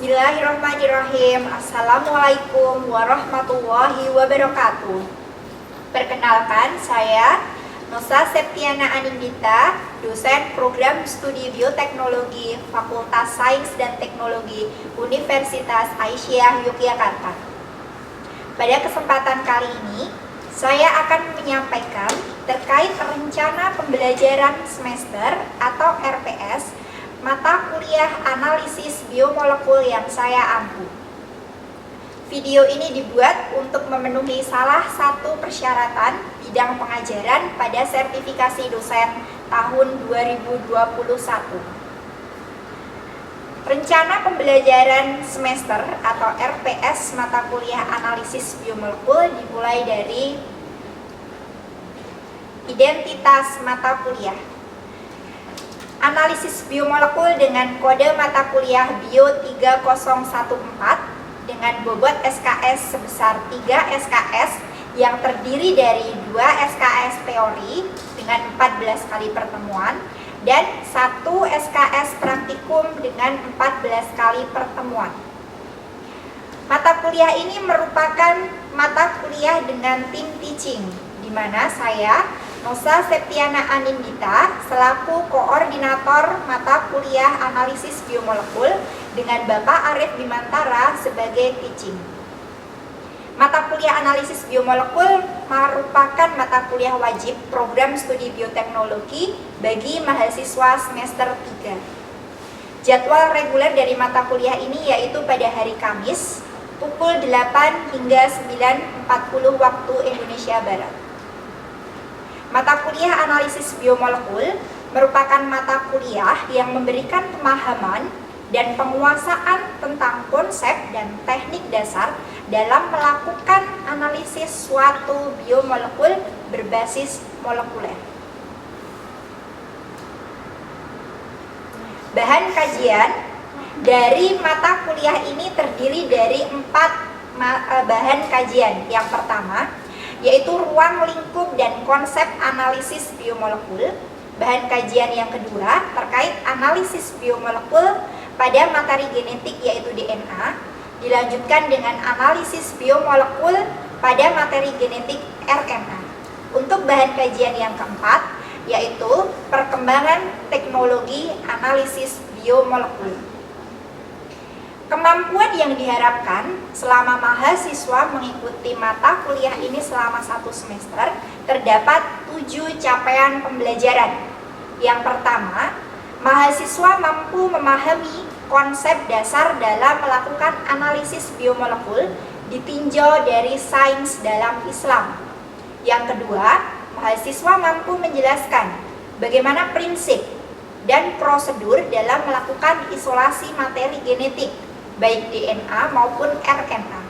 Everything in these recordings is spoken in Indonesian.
Bismillahirrahmanirrahim. Assalamualaikum warahmatullahi wabarakatuh. Perkenalkan, saya Nusa Septiana Anindita, dosen program studi bioteknologi Fakultas Sains dan Teknologi Universitas Aisyah Yogyakarta. Pada kesempatan kali ini, saya akan menyampaikan terkait rencana pembelajaran semester atau RPS mata kuliah analisis biomolekul yang saya ampu. Video ini dibuat untuk memenuhi salah satu persyaratan bidang pengajaran pada sertifikasi dosen tahun 2021. Rencana pembelajaran semester atau RPS mata kuliah analisis biomolekul dimulai dari identitas mata kuliah. Analisis biomolekul dengan kode mata kuliah Bio 3014 dengan bobot SKS sebesar 3 SKS yang terdiri dari 2 SKS teori dengan 14 kali pertemuan dan 1 SKS praktikum dengan 14 kali pertemuan. Mata kuliah ini merupakan mata kuliah dengan tim teaching, di mana saya Nusa Septiana Anindita selaku koordinator mata kuliah analisis biomolekul dengan Bapak Arif Bimantara sebagai teaching. Mata kuliah analisis biomolekul merupakan mata kuliah wajib program studi bioteknologi bagi mahasiswa semester 3. Jadwal reguler dari mata kuliah ini yaitu pada hari Kamis pukul 8 hingga 9.40 waktu Indonesia Barat. Mata kuliah analisis biomolekul merupakan mata kuliah yang memberikan pemahaman dan penguasaan tentang konsep dan teknik dasar dalam melakukan analisis suatu biomolekul berbasis molekuler. Bahan kajian dari mata kuliah ini terdiri dari 4 bahan kajian. Yang pertama, yaitu ruang lingkup dan konsep analisis biomolekul. Bahan kajian yang kedua terkait analisis biomolekul pada materi genetik yaitu DNA, dilanjutkan dengan analisis biomolekul pada materi genetik RNA. Untuk bahan kajian yang keempat yaitu perkembangan teknologi analisis biomolekul. Kemampuan yang diharapkan selama mahasiswa mengikuti mata kuliah ini selama 1 semester terdapat 7 capaian pembelajaran. Yang pertama, mahasiswa mampu memahami konsep dasar dalam melakukan analisis biomolekul ditinjau dari sains dalam Islam. Yang kedua, mahasiswa mampu menjelaskan bagaimana prinsip dan prosedur dalam melakukan isolasi materi genetik baik DNA maupun RNA.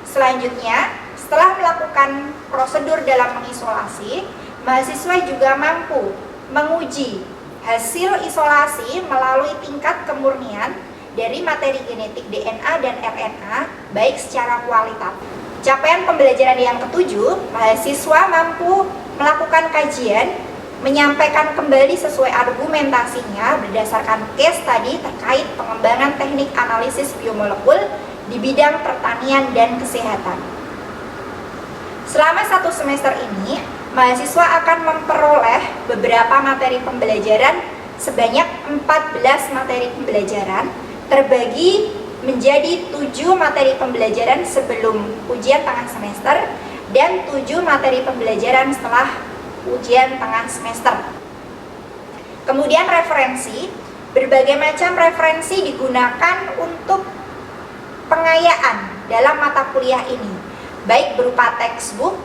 Selanjutnya, setelah melakukan prosedur dalam mengisolasi, mahasiswa juga mampu menguji hasil isolasi melalui tingkat kemurnian dari materi genetik DNA dan RNA baik secara kualitatif. Capaian pembelajaran yang ketujuh, mahasiswa mampu melakukan kajian, menyampaikan kembali sesuai argumentasinya berdasarkan case study terkait pengembangan teknik analisis biomolekul di bidang pertanian dan kesehatan. Selama 1 semester ini, mahasiswa akan memperoleh beberapa materi pembelajaran sebanyak 14 materi pembelajaran terbagi menjadi 7 materi pembelajaran sebelum ujian tengah semester dan 7 materi pembelajaran setelah ujian tengah semester. Kemudian referensi, berbagai macam referensi digunakan untuk pengayaan dalam mata kuliah ini, baik berupa textbook,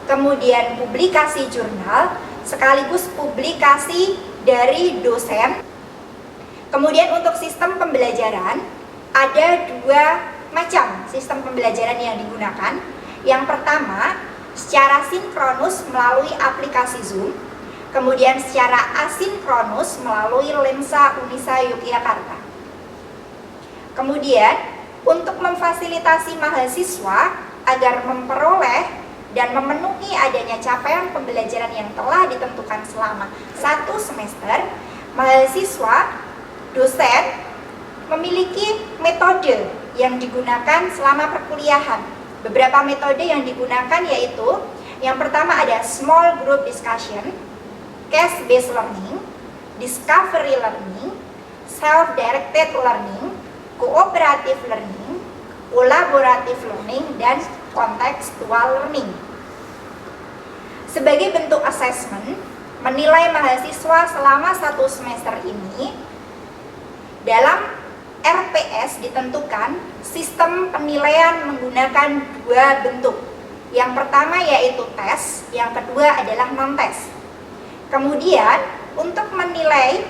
kemudian publikasi jurnal, sekaligus publikasi dari dosen. Kemudian untuk sistem pembelajaran, ada 2 macam sistem pembelajaran yang digunakan. Yang pertama, secara sinkronus melalui aplikasi Zoom, kemudian secara asinkronus melalui Lensa Unisa Yogyakarta. Kemudian, untuk memfasilitasi mahasiswa agar memperoleh dan memenuhi adanya capaian pembelajaran yang telah ditentukan selama 1 semester, mahasiswa, dosen memiliki metode yang digunakan selama perkuliahan. Beberapa metode yang digunakan yaitu yang pertama ada small group discussion, case-based learning, discovery learning, self-directed learning, cooperative learning, collaborative learning, dan contextual learning. Sebagai bentuk assessment, menilai mahasiswa selama 1 semester ini, dalam RPS ditentukan sistem penilaian menggunakan 2 bentuk. Yang pertama yaitu tes, yang kedua adalah non-tes. Kemudian untuk menilai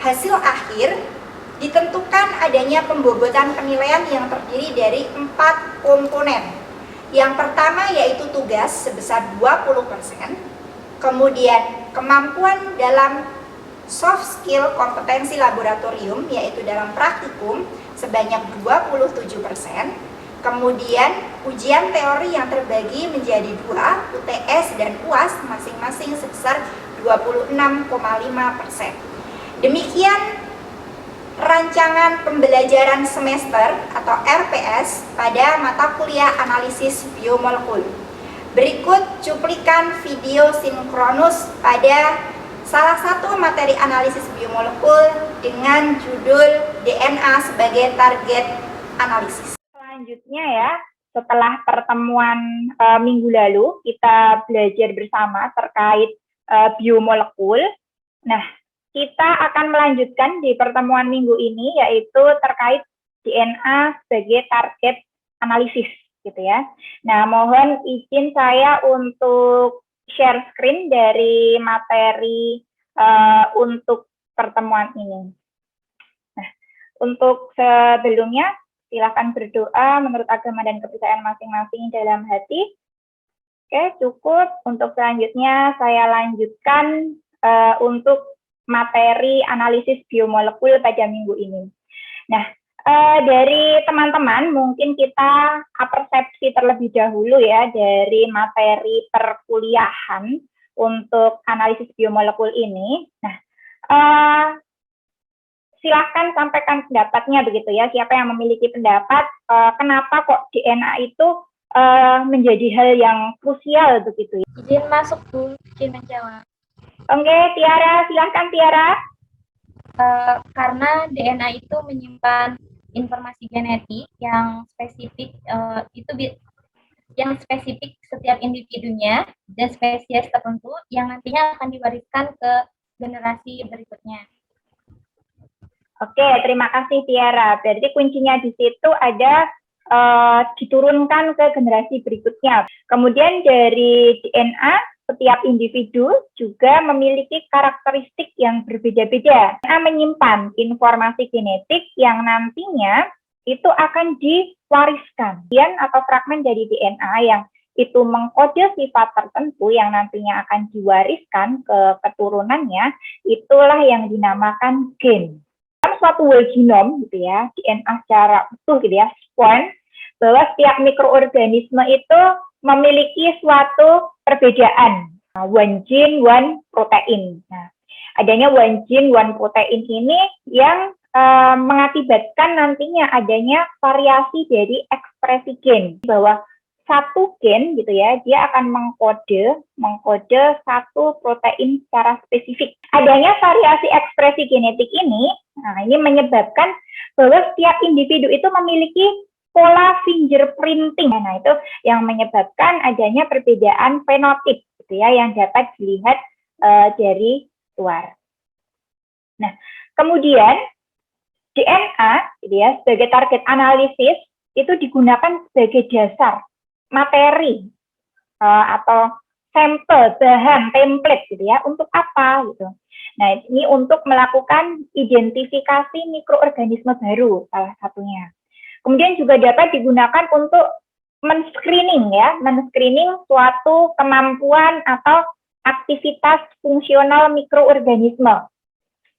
hasil akhir ditentukan adanya pembobotan penilaian yang terdiri dari 4 komponen. Yang pertama yaitu tugas sebesar 20%, kemudian kemampuan dalam soft skill kompetensi laboratorium yaitu dalam praktikum sebanyak 27%, kemudian ujian teori yang terbagi menjadi 2, UTS dan UAS masing-masing sebesar 26,5%. Demikian rancangan pembelajaran semester atau RPS pada mata kuliah analisis biomolekul. Berikut cuplikan video sinkronus pada salah satu materi analisis biomolekul dengan judul DNA sebagai target analisis. Selanjutnya ya, setelah pertemuan minggu lalu kita belajar bersama terkait biomolekul. Nah, kita akan melanjutkan di pertemuan minggu ini yaitu terkait DNA sebagai target analisis gitu ya. Nah, mohon izin saya untuk share screen dari materi untuk pertemuan ini. Nah, untuk sebelumnya silakan berdoa menurut agama dan kepercayaan masing-masing dalam hati. Oke, cukup. Untuk selanjutnya saya lanjutkan untuk materi analisis biomolekul pada minggu ini. Nah, dari teman-teman mungkin kita persepsi terlebih dahulu ya dari materi perkuliahan untuk analisis biomolekul ini. Nah, silahkan sampaikan pendapatnya begitu ya. Siapa yang memiliki pendapat kenapa kok DNA itu menjadi hal yang krusial begitu ya. Izin masuk dulu, izin menjawab. Oke, Tiara, silahkan Tiara. Karena DNA itu menyimpan informasi genetik yang spesifik, yang spesifik setiap individunya dan spesies tertentu yang nantinya akan diwariskan ke generasi berikutnya. Oke, terima kasih Tiara. Berarti kuncinya di situ ada diturunkan ke generasi berikutnya. Kemudian dari DNA, setiap individu juga memiliki karakteristik yang berbeda-beda. DNA menyimpan informasi genetik yang nantinya itu akan diwariskan. Kemudian atau fragmen dari DNA yang itu mengkode sifat tertentu yang nantinya akan diwariskan ke keturunannya, itulah yang dinamakan gen. Dalam suatu whole genome gitu ya, DNA secara utuh gitu ya, sequence, bahwa setiap mikroorganisme itu memiliki suatu perbedaan, one gene, one protein. Nah, adanya one gene, one protein ini yang mengakibatkan nantinya adanya variasi dari ekspresi gen, bahwa satu gen gitu ya, dia akan mengkode satu protein secara spesifik. Adanya variasi ekspresi genetik ini, nah ini menyebabkan bahwa setiap individu itu memiliki pola fingerprinting. Nah, itu yang menyebabkan adanya perbedaan fenotip gitu ya, yang dapat dilihat dari luar. Nah, kemudian DNA gitu ya, sebagai target analisis itu digunakan sebagai dasar materi atau sampel, bahan, template gitu ya, untuk apa gitu. Nah, ini untuk melakukan identifikasi mikroorganisme baru salah satunya. Kemudian juga dapat digunakan untuk men-screening ya, men-screening suatu kemampuan atau aktivitas fungsional mikroorganisme.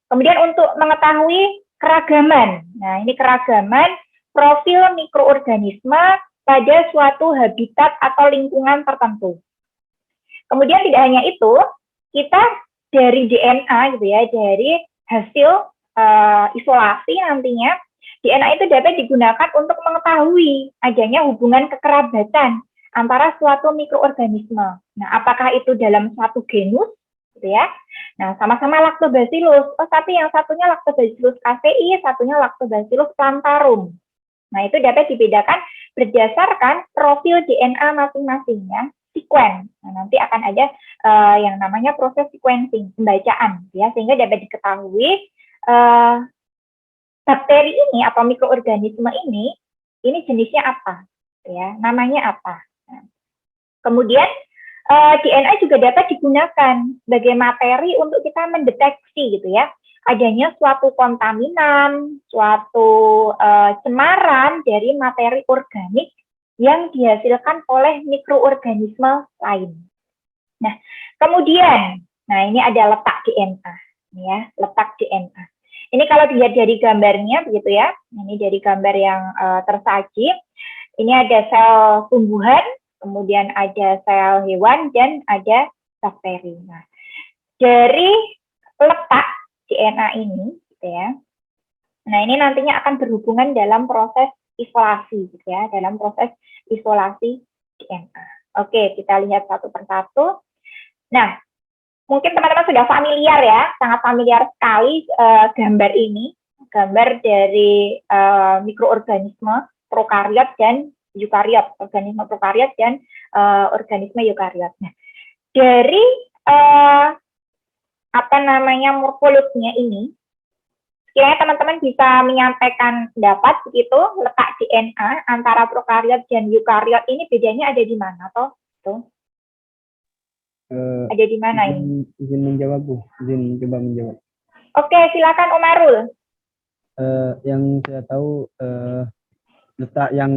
Kemudian untuk mengetahui keragaman. Nah, ini keragaman profil mikroorganisme pada suatu habitat atau lingkungan tertentu. Kemudian tidak hanya itu, kita dari DNA gitu ya, dari hasil isolasi nantinya DNA itu dapat digunakan untuk mengetahui adanya hubungan kekerabatan antara suatu mikroorganisme. Nah, apakah itu dalam suatu genus, gitu ya? Nah, sama-sama Lactobacillus. Oh, tapi yang satunya Lactobacillus casei, satunya Lactobacillus plantarum. Nah, itu dapat dibedakan berdasarkan profil DNA masing-masingnya, sequence. Nah, nanti akan ada yang namanya proses sequencing, pembacaan, ya, sehingga dapat diketahui bakteri ini atau mikroorganisme ini jenisnya apa, ya, namanya apa. Nah, kemudian DNA juga dapat digunakan sebagai materi untuk kita mendeteksi, gitu ya, adanya suatu kontaminan, suatu cemaran dari materi organik yang dihasilkan oleh mikroorganisme lain. Nah, kemudian, ini ada letak DNA, ya, letak DNA. Ini kalau dilihat dari gambarnya, begitu ya. Ini dari gambar yang tersaji. Ini ada sel tumbuhan, kemudian ada sel hewan, dan ada bakteri. Nah, dari letak DNA ini, gitu ya. Nah, ini nantinya akan berhubungan dalam proses isolasi, gitu ya, dalam proses isolasi DNA. Oke, kita lihat satu persatu. Nah, mungkin teman-teman sudah familiar ya, sangat familiar sekali gambar ini, gambar dari mikroorganisme prokariot dan eukariot, organisme prokariot dan organisme eukariot. Nah, dari morfologinya ini, kiranya teman-teman bisa menyampaikan pendapat begitu, letak DNA antara prokariot dan eukariot ini bedanya ada di mana toh? Tuh. Ada di mana ini? Izin menjawab, Bu. Izin coba menjawab. Oke, silakan Omarul. Yang saya tahu letak yang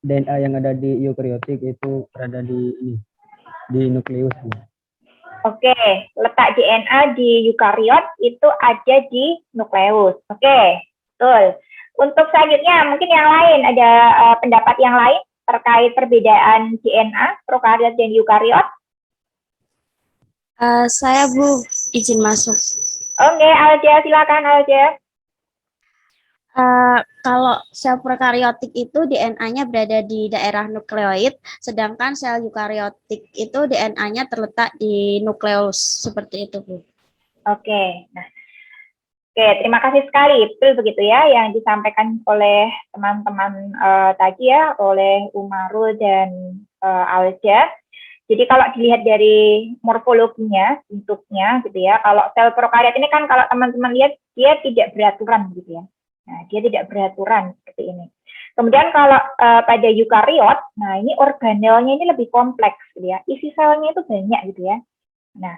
DNA yang ada di eukariotik itu berada di nukleus, Bu. Oke, letak DNA di eukariot itu ada di nukleus. Oke, betul. Untuk selanjutnya, mungkin yang lain, ada pendapat yang lain terkait perbedaan DNA prokariot dan eukariot? Saya, Bu, izin masuk. Oke, Alja, silakan Alja. Kalau sel prokariotik itu DNA-nya berada di daerah nukleoid, sedangkan sel eukariotik itu DNA-nya terletak di nukleus, seperti itu, Bu. Oke, terima kasih sekali. Betul begitu ya, yang disampaikan oleh teman-teman tadi ya, oleh Umarul dan Alja. Jadi kalau dilihat dari morfologinya, bentuknya gitu ya, kalau sel prokariot ini kan kalau teman-teman lihat, dia tidak beraturan gitu ya. Nah, dia tidak beraturan seperti ini. Kemudian kalau pada eukariot, nah ini organelnya ini lebih kompleks gitu ya. Isi selnya itu banyak gitu ya. Nah,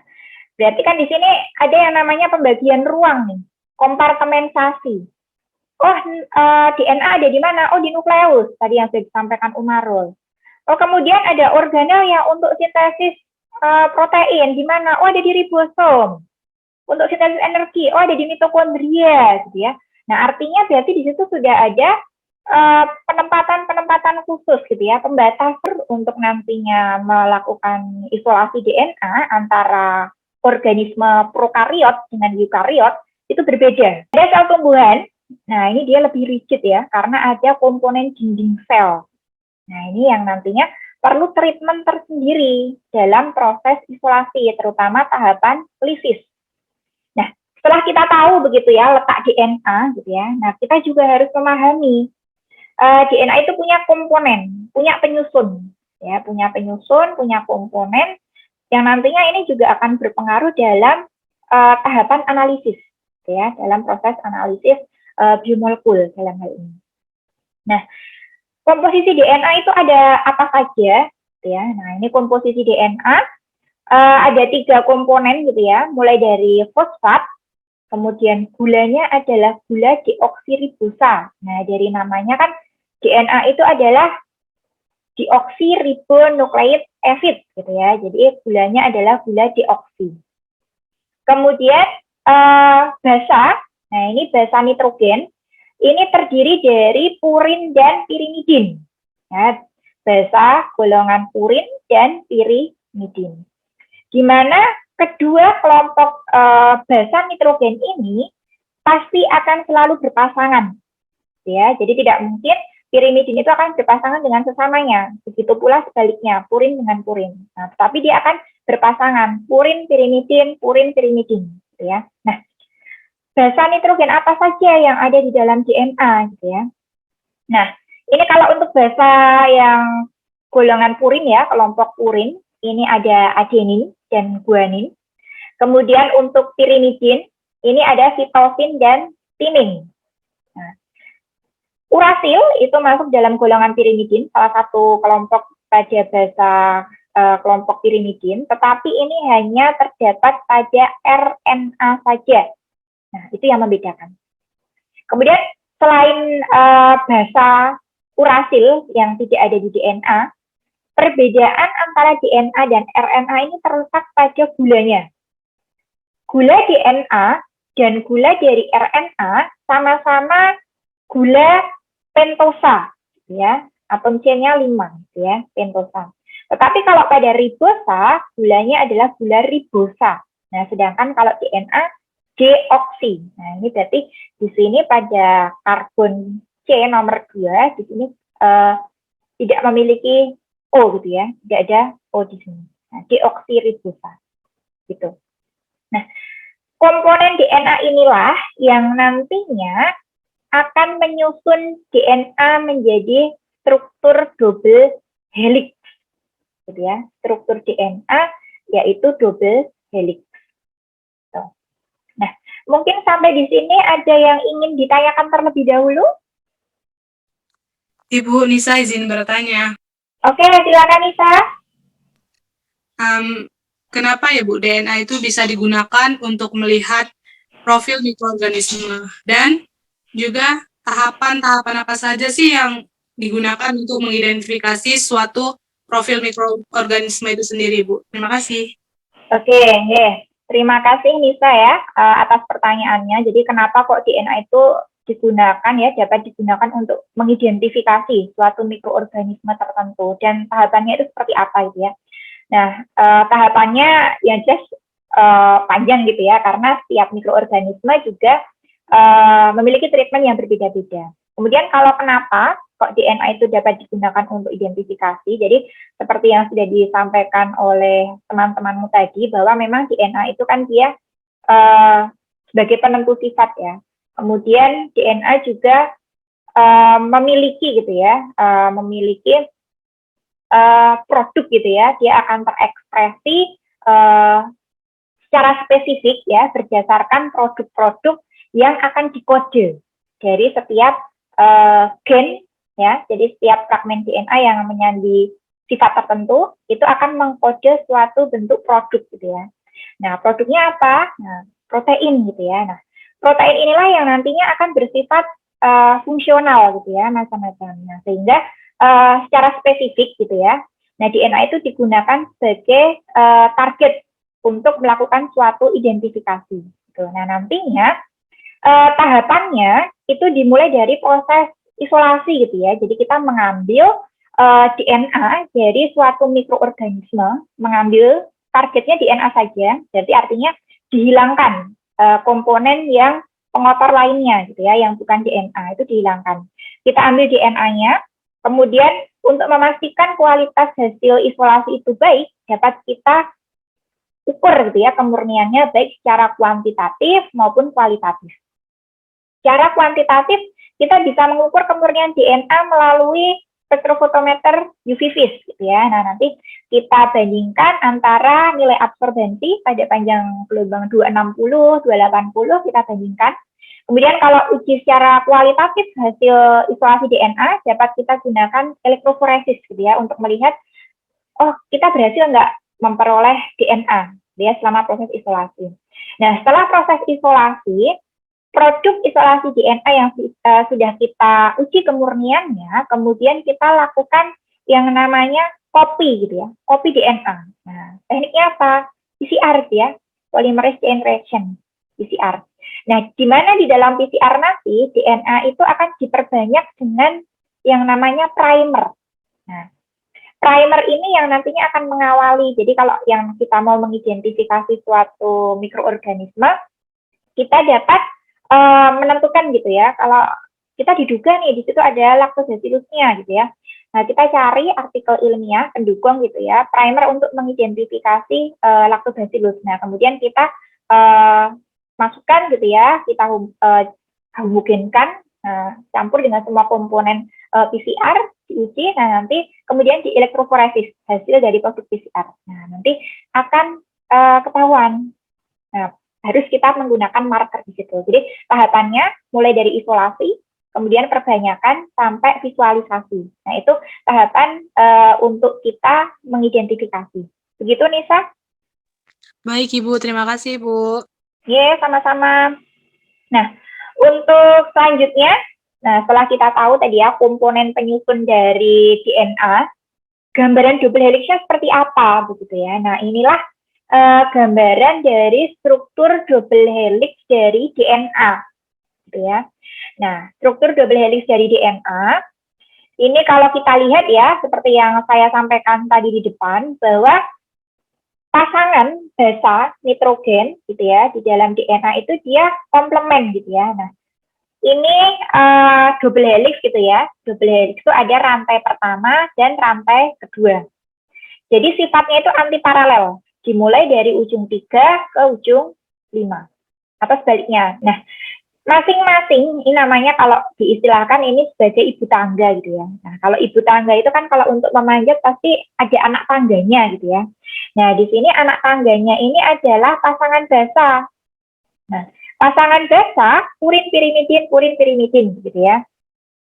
berarti kan di sini ada yang namanya pembagian ruang nih, kompartementasi. Oh, DNA ada di mana? Oh, di nukleus, tadi yang sudah disampaikan Umarul. Oh, kemudian ada organel yang untuk sintesis protein, di mana? Oh, ada di ribosom. Untuk sintesis energi, oh ada di mitokondria, gitu ya. Nah, artinya berarti di situ sudah ada penempatan khusus, gitu ya, pembatas untuk nantinya melakukan isolasi DNA antara organisme prokariot dengan eukariot itu berbeda. Ada sel tumbuhan, nah ini dia lebih rigid ya, karena ada komponen dinding sel. Nah, ini yang nantinya perlu treatment tersendiri dalam proses isolasi, terutama tahapan lisis. Nah, setelah kita tahu begitu ya letak DNA, gitu ya. Nah, kita juga harus memahami DNA itu punya komponen, punya penyusun, ya, punya komponen yang nantinya ini juga akan berpengaruh dalam tahapan analisis, gitu ya, dalam proses analisis biomolekul dalam hal ini. Nah, komposisi DNA itu ada apa saja, ya? Nah, ini komposisi DNA ada 3 komponen, gitu ya. Mulai dari fosfat, kemudian gulanya adalah gula deoksiribosa. Nah, dari namanya kan DNA itu adalah deoksiribonukleik acid, gitu ya. Jadi gulanya adalah gula deoksi. Kemudian basa, nah ini basa nitrogen. Ini terdiri dari purin dan pirimidin. Ya, basa golongan purin dan pirimidin. Di mana kedua kelompok basa nitrogen ini pasti akan selalu berpasangan. ya. Jadi tidak mungkin pirimidin itu akan berpasangan dengan sesamanya. Begitu pula sebaliknya, purin dengan purin. Nah, tetapi dia akan berpasangan purin pirimidin, gitu ya. Nah, basa nitrogen apa saja yang ada di dalam DNA, gitu ya. Nah, ini kalau untuk basa yang golongan purin ya, kelompok purin, ini ada adenin dan guanin. Kemudian untuk pirimidin, ini ada sitosin dan timin. Nah, urasil itu masuk dalam golongan pirimidin, salah satu kelompok pada basa kelompok pirimidin, tetapi ini hanya terdapat pada RNA saja. Nah, itu yang membedakan. Kemudian selain basa urasil yang tidak ada di DNA, perbedaan antara DNA dan RNA ini terletak pada gulanya. Gula DNA dan gula dari RNA sama-sama gula pentosa, ya, atom chain-nya 5, ya, pentosa. Tetapi kalau pada ribosa, gulanya adalah gula ribosa. Nah, sedangkan kalau DNA deoksi. Nah, ini berarti di sini pada karbon C nomor 2 di sini tidak memiliki O gitu ya, tidak ada O di sini. Nah, deoksiribosa gitu. Nah, komponen DNA inilah yang nantinya akan menyusun DNA menjadi struktur double helix, gitu ya. Struktur DNA yaitu double helix. Nah, mungkin sampai di sini ada yang ingin ditanyakan terlebih dahulu? Ibu Nisa izin bertanya. Oke, silakan Nisa. Kenapa ya Bu, DNA itu bisa digunakan untuk melihat profil mikroorganisme? Dan juga tahapan-tahapan apa saja sih yang digunakan untuk mengidentifikasi suatu profil mikroorganisme itu sendiri, Bu? Terima kasih. Oke, terima kasih Nisa ya atas pertanyaannya. Jadi kenapa kok DNA itu digunakan ya, dapat digunakan untuk mengidentifikasi suatu mikroorganisme tertentu dan tahapannya itu seperti apa gitu ya. Nah, tahapannya ya jelas panjang gitu ya, karena setiap mikroorganisme juga memiliki treatment yang berbeda-beda. Kemudian kalau kenapa kok DNA itu dapat digunakan untuk identifikasi, jadi seperti yang sudah disampaikan oleh teman-temanmu tadi, bahwa memang DNA itu kan dia sebagai penentu sifat ya. Kemudian DNA juga memiliki gitu ya, memiliki produk gitu ya, dia akan terekspresi secara spesifik ya, berdasarkan produk-produk yang akan dikode dari setiap gen ya. Jadi setiap fragmen DNA yang menyandi sifat tertentu itu akan mengkode suatu bentuk produk gitu ya. Nah, produknya apa? Nah, protein gitu ya. Nah, protein inilah yang nantinya akan bersifat fungsional gitu ya, macam-macam. Nah, sehingga secara spesifik gitu ya. Nah, DNA itu digunakan sebagai target untuk melakukan suatu identifikasi. Gitu. Nah, nantinya tahapannya itu dimulai dari proses isolasi gitu ya. Jadi kita mengambil DNA dari suatu mikroorganisme, mengambil targetnya DNA saja, jadi artinya dihilangkan komponen yang pengotor lainnya gitu ya, yang bukan DNA itu dihilangkan. Kita ambil DNA-nya, kemudian untuk memastikan kualitas hasil isolasi itu baik, dapat kita ukur gitu ya kemurniannya baik secara kuantitatif maupun kualitatif. Secara kuantitatif kita bisa mengukur kemurnian DNA melalui spektrofotometer UV vis gitu ya. Nah, nanti kita bandingkan antara nilai absorbensi pada panjang gelombang 260, 280 kita bandingkan. Kemudian kalau uji secara kualitatif hasil isolasi DNA dapat kita gunakan elektroforesis gitu ya untuk melihat oh kita berhasil nggak memperoleh DNA ya selama proses isolasi. Nah, setelah proses isolasi, produk isolasi DNA yang sudah kita uji kemurniannya, kemudian kita lakukan yang namanya copy gitu ya, copy DNA. Nah, tekniknya apa? PCR ya, polymerase chain reaction, PCR. Nah, di mana di dalam PCR nanti DNA itu akan diperbanyak dengan yang namanya primer. Nah, primer ini yang nantinya akan mengawali. Jadi kalau yang kita mau mengidentifikasi suatu mikroorganisme, kita dapat menentukan gitu ya, kalau kita diduga nih di situ ada lactobacillusnya gitu ya. Nah, kita cari artikel ilmiah pendukung gitu ya, primer untuk mengidentifikasi lactobacillus. Nah, kemudian kita masukkan gitu ya, kita homogenkan, campur dengan semua komponen PCR, diuji, nah nanti kemudian di elektroforesis hasil dari produk PCR. Nah, nanti akan ketahuan. Nah, harus kita menggunakan marker di situ. Jadi tahapannya mulai dari isolasi, kemudian perbanyakan sampai visualisasi. Nah, itu tahapan untuk kita mengidentifikasi. Begitu, Nisa? Baik, Ibu. Terima kasih, Bu. Sama-sama. Nah, untuk selanjutnya, nah setelah kita tahu tadi ya komponen penyusun dari DNA, gambaran double helixnya seperti apa begitu ya. Nah, inilah gambaran dari struktur double helix dari DNA gitu ya. Nah, struktur double helix dari DNA ini kalau kita lihat ya seperti yang saya sampaikan tadi di depan bahwa pasangan basa nitrogen gitu ya di dalam DNA itu dia komplement gitu ya. Nah, ini double helix gitu ya. Double helix itu ada rantai pertama dan rantai kedua. Jadi sifatnya itu antiparalel, dimulai dari ujung 3 ke ujung 5 atau sebaliknya. Nah, masing-masing ini namanya kalau diistilahkan ini sebagai ibu tangga gitu ya. Nah, kalau ibu tangga itu kan kalau untuk memanjat pasti ada anak tangganya gitu ya. Nah, di sini anak tangganya ini adalah pasangan basa. Nah, pasangan basa purin pirimidin gitu ya.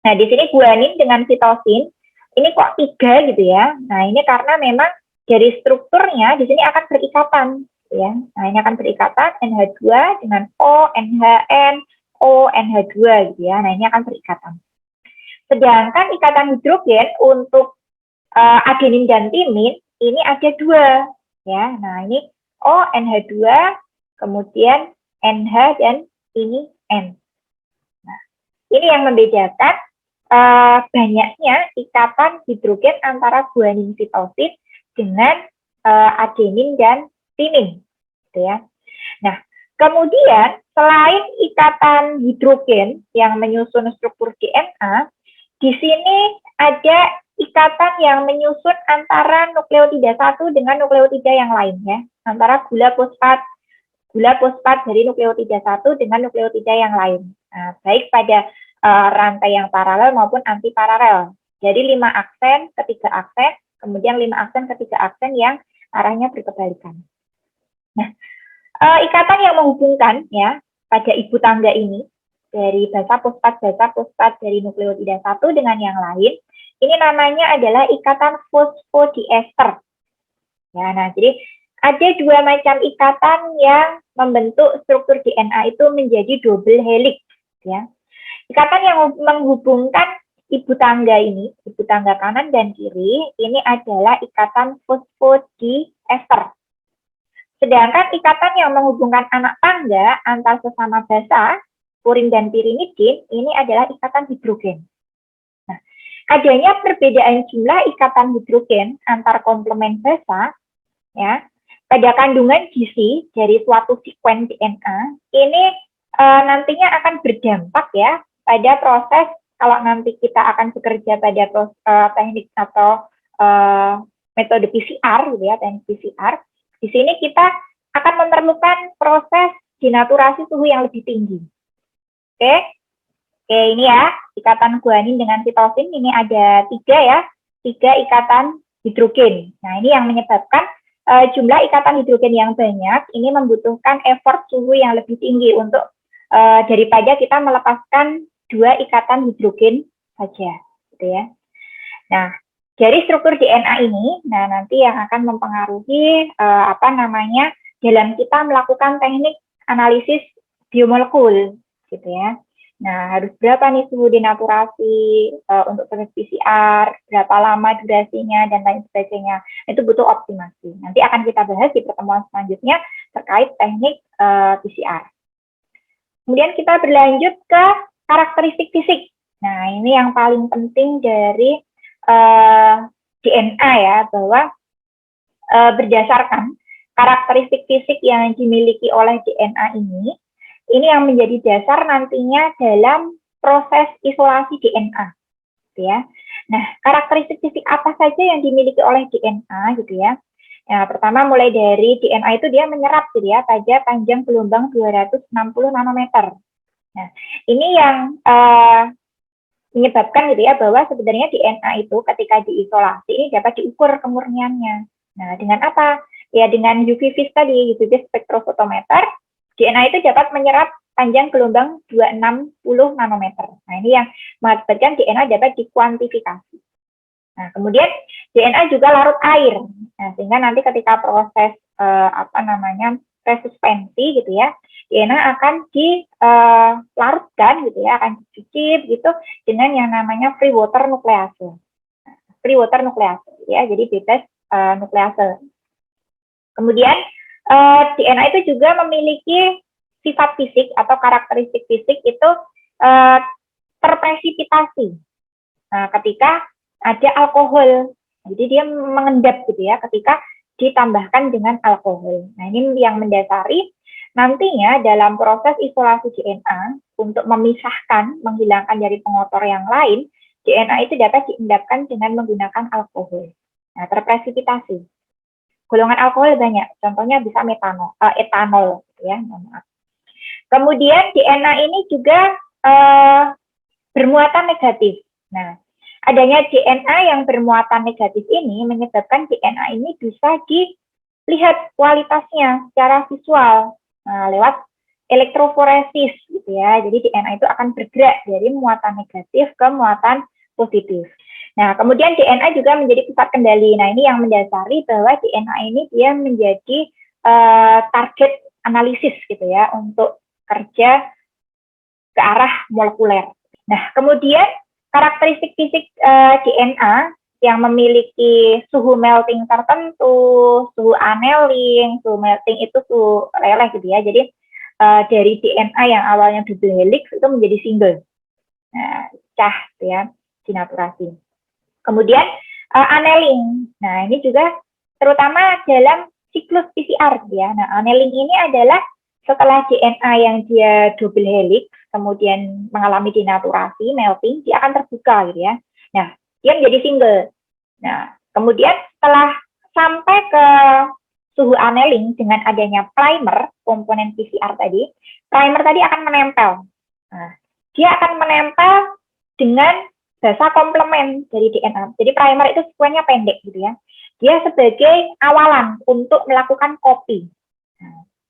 Nah, di sini guanin dengan sitosin ini kok 3 gitu ya. Nah, ini karena memang dari strukturnya di sini akan berikatan gitu ya. Nah, ini akan berikatan NH2 dengan O, NHN, O, NH2 gitu ya. Nah, ini akan berikatan. Sedangkan ikatan hidrogen untuk adenin dan timin ini ada 2 ya. Nah, ini O, NH2, kemudian NH dan ini N. Nah, ini yang membedakan banyaknya ikatan hidrogen antara guanin sitosin dengan adenin dan timin gitu ya. Nah, kemudian selain ikatan hidrogen yang menyusun struktur DNA, di sini ada ikatan yang menyusun antara nukleotida 1 dengan nukleotida yang lainnya, antara gula fosfat dari nukleotida 1 dengan nukleotida yang lain. Nah, baik pada rantai yang paralel maupun anti paralel. Jadi 5 aksen ke 3 aksen, kemudian 5 aksen ke 3 aksen yang arahnya berkebalikan. Nah, ikatan yang menghubungkan ya pada ibu tangga ini dari basa fosfat dari nukleotida 1 dengan yang lain, ini namanya adalah ikatan fosfodiester. Ya, nah jadi ada 2 macam ikatan yang membentuk struktur DNA itu menjadi double helix ya. Ikatan yang menghubungkan ibu tangga ini, ibu tangga kanan dan kiri, ini adalah ikatan fosfodiester. Sedangkan ikatan yang menghubungkan anak tangga antar sesama basa, purin dan pirimidin, ini adalah ikatan hidrogen. Nah, adanya perbedaan jumlah ikatan hidrogen antar komplement basa, ya, pada kandungan gizi dari suatu sekuen DNA, ini nantinya akan berdampak ya pada proses kalau nanti kita akan bekerja pada teknik atau metode PCR gitu ya, teknik PCR. Di sini kita akan memerlukan proses denaturasi suhu yang lebih tinggi. Oke, ini ya ikatan guanin dengan sitosin ini ada 3 ya, 3 ikatan hidrogen. Nah, ini yang menyebabkan jumlah ikatan hidrogen yang banyak ini membutuhkan effort suhu yang lebih tinggi untuk daripada kita melepaskan 2 ikatan hidrogen saja, gitu ya. Nah, dari struktur DNA ini, nah nanti yang akan mempengaruhi dalam kita melakukan teknik analisis biomolekul, gitu ya. Nah, harus berapa nih suhu denaturasi untuk proses PCR, berapa lama durasinya, dan lain sebagainya. Itu butuh optimasi. Nanti akan kita bahas di pertemuan selanjutnya terkait teknik PCR. Kemudian kita berlanjut ke karakteristik fisik. Nah, ini yang paling penting dari DNA ya, bahwa berdasarkan karakteristik fisik yang dimiliki oleh DNA ini yang menjadi dasar nantinya dalam proses isolasi DNA, gitu ya. Nah, karakteristik fisik apa saja yang dimiliki oleh DNA, gitu ya? Nah, pertama mulai dari DNA itu dia menyerap, gitu ya, pada panjang gelombang 260 nanometer. Nah, ini yang menyebabkan gitu ya bahwa sebenarnya DNA itu ketika diisolasi ini dapat diukur kemurniannya. Nah, dengan apa? Ya dengan UV vis tadi, UV vis spektrofotometer, DNA itu dapat menyerap panjang gelombang 260 nanometer. Nah, ini yang mengakibatkan DNA dapat dikuantifikasi. Nah, kemudian DNA juga larut air. Nah, sehingga nanti ketika proses resuspensi gitu ya, DNA akan dilarutkan gitu ya, akan dicicip gitu dengan yang namanya free water nuklease. Free water nuklease ya, jadi bebas nuklease. Kemudian DNA itu juga memiliki sifat fisik atau karakteristik fisik itu terpresipitasi. Nah, ketika ada alkohol, jadi dia mengendap gitu ya ketika ditambahkan dengan alkohol. Nah, ini yang mendasari nantinya dalam proses isolasi DNA untuk memisahkan, menghilangkan dari pengotor yang lain, DNA itu dapat diendapkan dengan menggunakan alkohol. Nah, terpresipitasi. Golongan alkohol banyak, contohnya bisa etanol, gitu ya. Kemudian DNA ini juga bermuatan negatif. Nah, adanya DNA yang bermuatan negatif ini menyebabkan DNA ini bisa dilihat kualitasnya secara visual lewat elektroforesis gitu ya. Jadi DNA itu akan bergerak dari muatan negatif ke muatan positif. Nah, kemudian DNA juga menjadi pusat kendali. Nah, ini yang mendasari bahwa DNA ini dia menjadi target analisis gitu ya untuk kerja ke arah molekuler. Nah, kemudian karakteristik fisik DNA yang memiliki suhu melting tertentu, suhu annealing, suhu melting itu suhu leleh gitu ya. Jadi dari DNA yang awalnya double helix itu menjadi single. Nah, pecah gitu ya, dinaturasi. Kemudian annealing. Nah, ini juga terutama dalam siklus PCR gitu ya. Nah, annealing ini adalah setelah DNA yang dia double helix, kemudian mengalami denaturasi, melting, dia akan terbuka gitu ya. Nah, dia menjadi single. Nah, kemudian setelah sampai ke suhu annealing dengan adanya primer, komponen PCR tadi, primer tadi akan menempel. Nah, dia akan menempel dengan basa komplement dari DNA. Jadi primer itu sekuennya pendek gitu ya. Dia sebagai awalan untuk melakukan copy.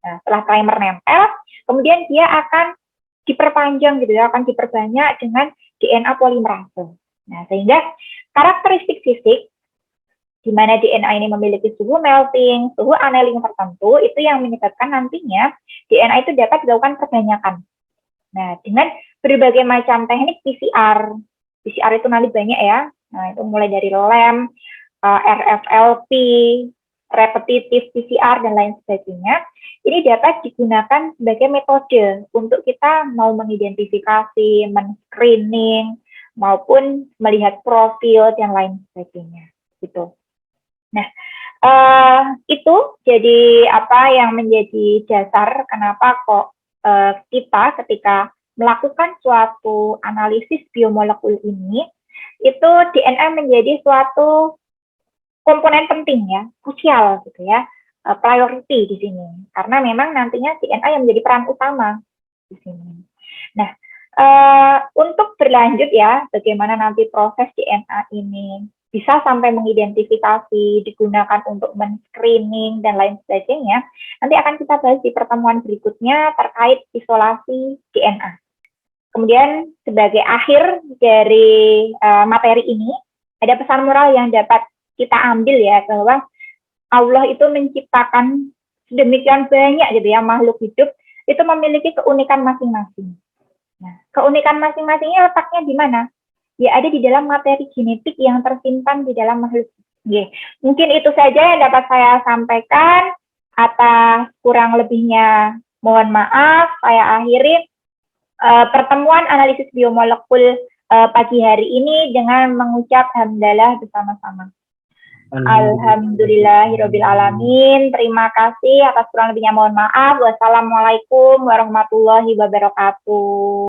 Nah, setelah primer nempel, kemudian dia akan diperpanjang gitu ya, akan diperbanyak dengan DNA polimerase. Nah, sehingga karakteristik fisik di mana DNA ini memiliki suhu melting, suhu annealing tertentu, itu yang menyebabkan nantinya DNA itu dapat dilakukan perbanyakan. Nah, dengan berbagai macam teknik PCR. PCR itu nanti banyak ya. Nah, itu mulai dari LAMP, RFLP, repetitif PCR, dan lain sebagainya. Ini dapat digunakan sebagai metode untuk kita mau mengidentifikasi, men-screening, maupun melihat profil, dan lain sebagainya. Gitu. Nah, itu jadi apa yang menjadi dasar kenapa kok kita ketika melakukan suatu analisis biomolekul ini, itu DNA menjadi suatu komponen penting ya, krusial gitu ya, priority di sini. Karena memang nantinya DNA yang menjadi peran utama di sini. Nah, untuk berlanjut ya, bagaimana nanti proses DNA ini bisa sampai mengidentifikasi, digunakan untuk men-screening, dan lain sebagainya, nanti akan kita bahas di pertemuan berikutnya terkait isolasi DNA. Kemudian sebagai akhir dari materi ini, ada pesan moral yang dapat kita ambil ya, bahwa Allah itu menciptakan sedemikian banyak gitu ya makhluk hidup, itu memiliki keunikan masing-masing. Nah, keunikan masing-masingnya letaknya di mana? Ya ada di dalam materi genetik yang tersimpan di dalam makhluk. Mungkin itu saja yang dapat saya sampaikan. Atas kurang lebihnya mohon maaf. Saya akhiri pertemuan analisis biomolekul pagi hari ini dengan mengucap hamdalah bersama-sama. Alhamdulillahirabbil alamin. Terima kasih. Atas kurang lebihnya mohon maaf. Wassalamualaikum warahmatullahi wabarakatuh.